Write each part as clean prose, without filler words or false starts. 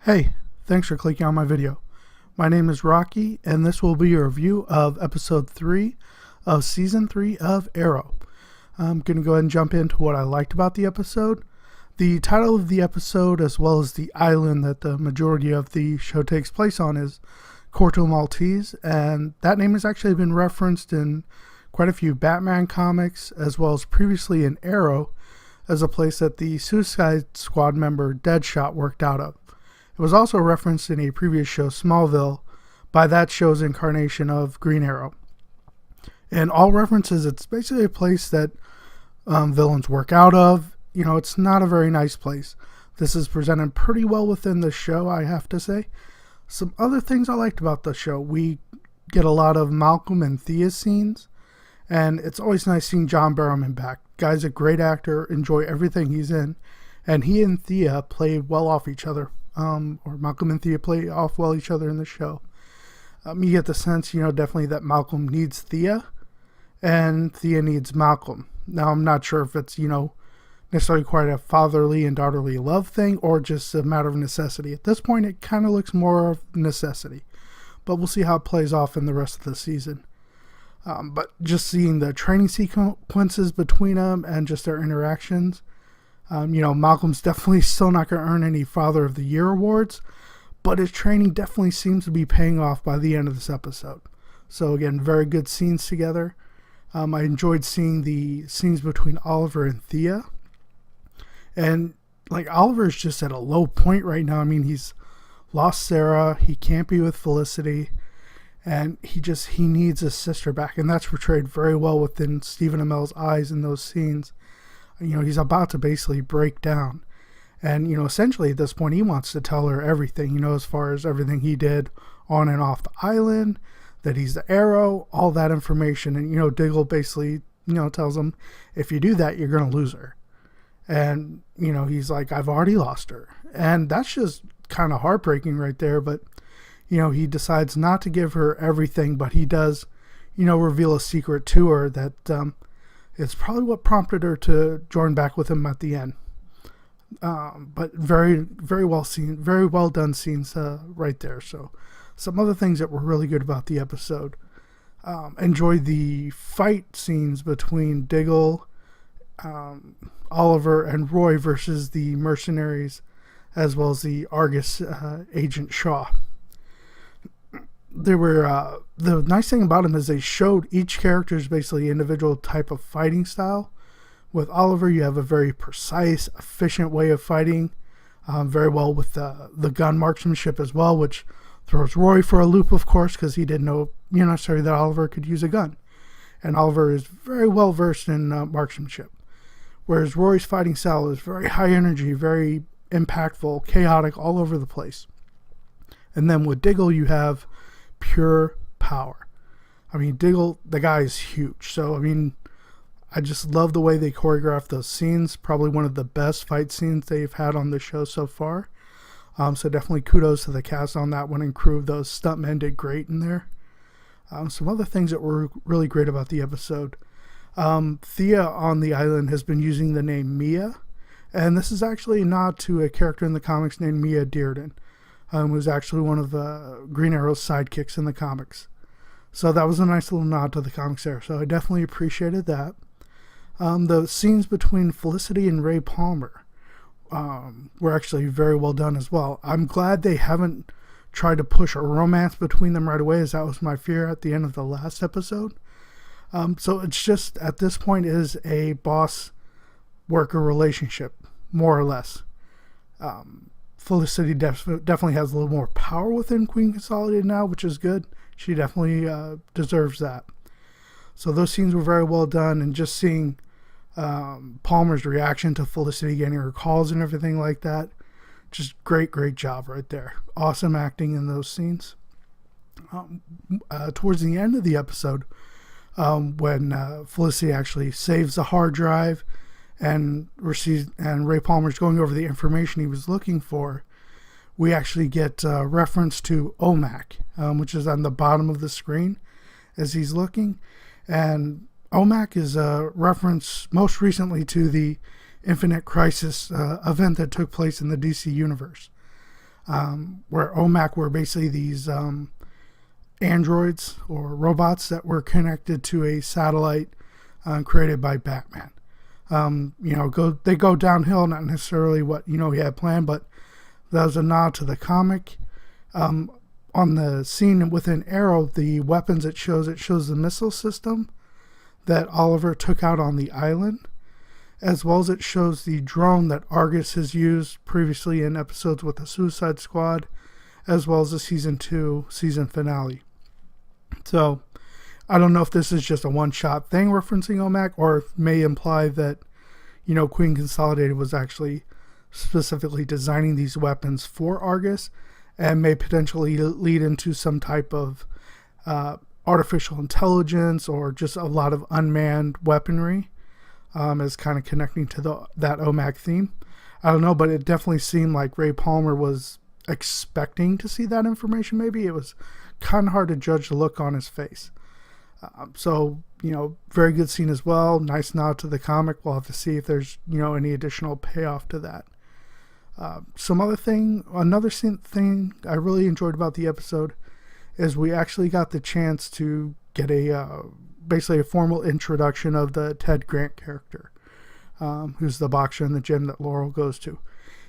Hey, thanks for clicking on my video. My name is Rocky, and this will be a review of episode 3 of season 3 of Arrow. I'm going to go ahead and jump into what I liked about the episode. The title of the episode, as well as the island that the majority of the show takes place on, is Corto Maltese, and that name has actually been referenced in quite a few Batman comics, as well as previously in Arrow, as a place that the Suicide Squad member Deadshot worked out of. It was also referenced in a previous show, Smallville, by that show's incarnation of Green Arrow. In all references, it's basically a place that villains work out of. You know, it's not a very nice place. This is presented pretty well within the show, I have to say. Some other things I liked about the show. We get a lot of Malcolm and Thea scenes, and it's always nice seeing John Barrowman back. Guy's a great actor, enjoy everything he's in, and he and Thea play well off each other. Or Malcolm and Thea play off well each other in the show. You get the sense, definitely that Malcolm needs Thea, and Thea needs Malcolm. Now, I'm not sure if it's, necessarily quite a fatherly and daughterly love thing, or just a matter of necessity. At this point, it kind of looks more of necessity. But we'll see how it plays off in the rest of the season. But just seeing the training sequences between them and just their interactions, Malcolm's definitely still not going to earn any Father of the Year awards, but his training definitely seems to be paying off by the end of this episode. So again, very good scenes together. I enjoyed seeing the scenes between Oliver and Thea. And Oliver's just at a low point right now. I mean, he's lost Sarah. He can't be with Felicity. And he needs his sister back. And that's portrayed very well within Stephen Amell's eyes in those scenes. He's about to basically break down. And, essentially at this point, he wants to tell her everything, as far as everything he did on and off the island, that he's the Arrow, all that information. And, Diggle basically, tells him, if you do that, you're going to lose her. And, he's like, I've already lost her. And that's just kind of heartbreaking right there. But, he decides not to give her everything, but he does, reveal a secret to her that, it's probably what prompted her to join back with him at the end. But very, very well seen, very well done scenes right there. So some other things that were really good about the episode. Enjoyed the fight scenes between Diggle, Oliver, and Roy versus the mercenaries, as well as the Argus agent Shaw. They were the nice thing about them is they showed each character's basically individual type of fighting style. With Oliver, you have a very precise, efficient way of fighting, very well with the gun marksmanship as well, which throws Roy for a loop, of course, because he didn't know necessarily that Oliver could use a gun. And Oliver is very well versed in marksmanship, whereas Roy's fighting style is very high energy, very impactful, chaotic, all over the place. And then with Diggle, you have pure power. I mean, Diggle, the guy is huge. So, I mean, I just love the way they choreographed those scenes. Probably one of the best fight scenes they've had on the show so far. So definitely kudos to the cast on that one and crew. Those stuntmen did great in there. Some other things that were really great about the episode. Thea on the island has been using the name Mia. And this is actually a nod to a character in the comics named Mia Dearden. Was actually one of Green Arrow's sidekicks in the comics. So that was a nice little nod to the comics there. So I definitely appreciated that. The scenes between Felicity and Ray Palmer were actually very well done as well. I'm glad they haven't tried to push a romance between them right away, as that was my fear at the end of the last episode. So it's just, at this point, is a boss-worker relationship, more or less. Felicity definitely has a little more power within Queen Consolidated now, which is good. She definitely deserves that. So those scenes were very well done, and just seeing Palmer's reaction to Felicity getting her calls and everything like that, just great job right there. Awesome acting in those scenes. Towards the end of the episode, when Felicity actually saves the hard drive, and Ray Palmer's going over the information he was looking for, we actually get reference to OMAC, which is on the bottom of the screen as he's looking. And OMAC is a reference most recently to the Infinite Crisis event that took place in the DC universe. where OMAC were basically these androids or robots that were connected to a satellite created by Batman. They go downhill, not necessarily what he had planned, but that was a nod to the comic. On the scene within Arrow, the weapons it shows the missile system that Oliver took out on the island, as well as it shows the drone that Argus has used previously in episodes with the Suicide Squad, as well as the season 2 season finale. So I don't know if this is just a one-shot thing referencing OMAC, or it may imply that Queen Consolidated was actually specifically designing these weapons for Argus, and may potentially lead into some type of artificial intelligence or just a lot of unmanned weaponry, as kind of connecting to that OMAC theme. I don't know, but it definitely seemed like Ray Palmer was expecting to see that information. Maybe it was kind of hard to judge the look on his face. Very good scene as well. Nice nod to the comic. We'll have to see if there's any additional payoff to that. Another thing I really enjoyed about the episode is we actually got the chance to get basically a formal introduction of the Ted Grant character, who's the boxer in the gym that Laurel goes to.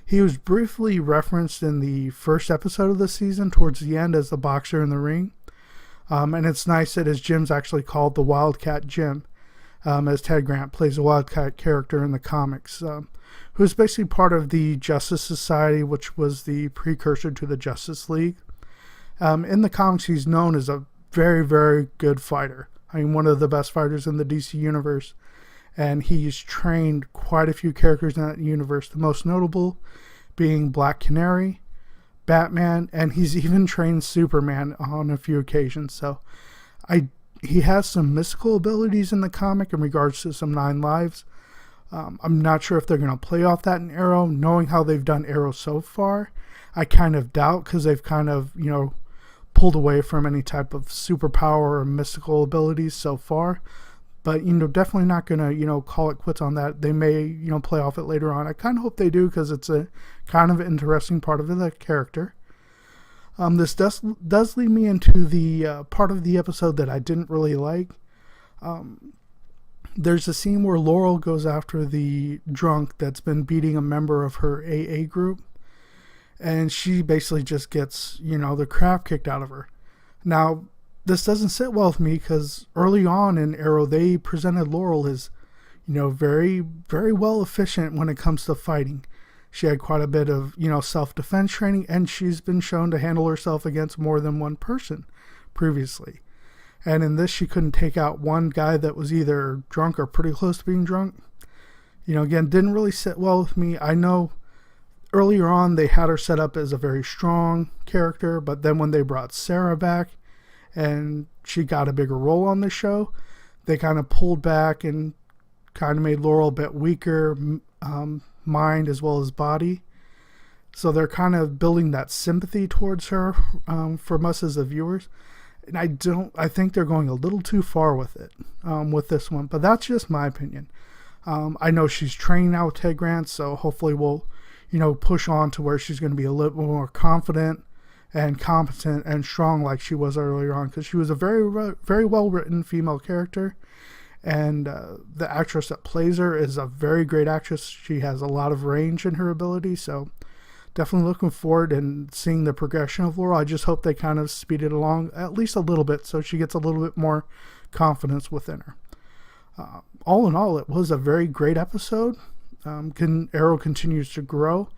He was briefly referenced in the first episode of the season towards the end as the boxer in the ring. And it's nice that his gym's actually called the Wildcat Gym, as Ted Grant plays a Wildcat character in the comics, who's basically part of the Justice Society, which was the precursor to the Justice League. In the comics, he's known as a very, very good fighter. I mean, one of the best fighters in the DC universe. And he's trained quite a few characters in that universe, the most notable being Black Canary, Batman, and he's even trained Superman on a few occasions. So he has some mystical abilities in the comic in regards to some 9 lives. I'm not sure if they're going to play off that in Arrow. Knowing how they've done Arrow so far, I kind of doubt, because they've kind of, pulled away from any type of superpower or mystical abilities so far. But, definitely not going to, call it quits on that. They may, play off it later on. I kind of hope they do, because it's a kind of interesting part of the character. This does lead me into the part of the episode that I didn't really like. There's a scene where Laurel goes after the drunk that's been beating a member of her AA group. And she basically just gets, the crap kicked out of her. Now, this doesn't sit well with me, because early on in Arrow, they presented Laurel as, very, very well efficient when it comes to fighting. She had quite a bit of, self-defense training, and she's been shown to handle herself against more than one person previously. And in this, she couldn't take out one guy that was either drunk or pretty close to being drunk. Again, didn't really sit well with me. I know earlier on they had her set up as a very strong character, but then when they brought Sarah back and she got a bigger role on the show, they kind of pulled back and kind of made Laurel a bit weaker, mind as well as body. So they're kind of building that sympathy towards her from us as the viewers. And I think they're going a little too far with it, with this one. But that's just my opinion. I know she's training now with Ted Grant, so hopefully we'll, push on to where she's going to be a little more confident and competent and strong like she was earlier on. Because she was a very, very well-written female character. And the actress that plays her is a very great actress. She has a lot of range in her ability, so definitely looking forward and seeing the progression of Laurel. I just hope they kind of speed it along at least a little bit so she gets a little bit more confidence within her. All in all, it was a very great episode. Arrow continues to grow,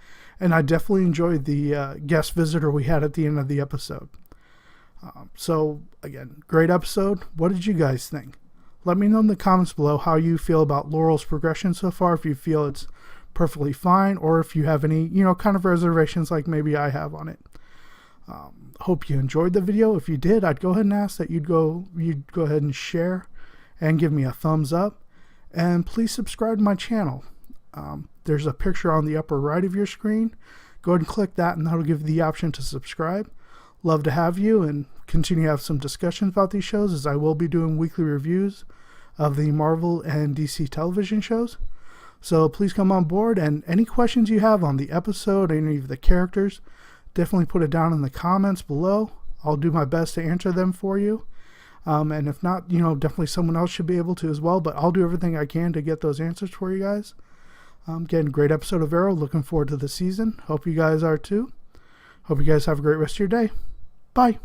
and I definitely enjoyed the guest visitor we had at the end of the episode. So, again, great episode. What did you guys think? Let me know in the comments below how you feel about Laurel's progression so far, if you feel it's perfectly fine, or if you have any, kind of reservations like maybe I have on it. Hope you enjoyed the video. If you did, I'd go ahead and ask that you'd go ahead and share and give me a thumbs up, and please subscribe to my channel. There's a picture on the upper right of your screen. Go ahead and click that, and that'll give you the option to subscribe. Love to have you and continue to have some discussions about these shows, as I will be doing weekly reviews of the Marvel and DC television shows. So please come on board, and any questions you have on the episode, any of the characters, definitely put it down in the comments below. I'll do my best to answer them for you. And if not, definitely someone else should be able to as well. But I'll do everything I can to get those answers for you guys. Again, great episode of Arrow. Looking forward to the season. Hope you guys are too. Hope you guys have a great rest of your day. Bye.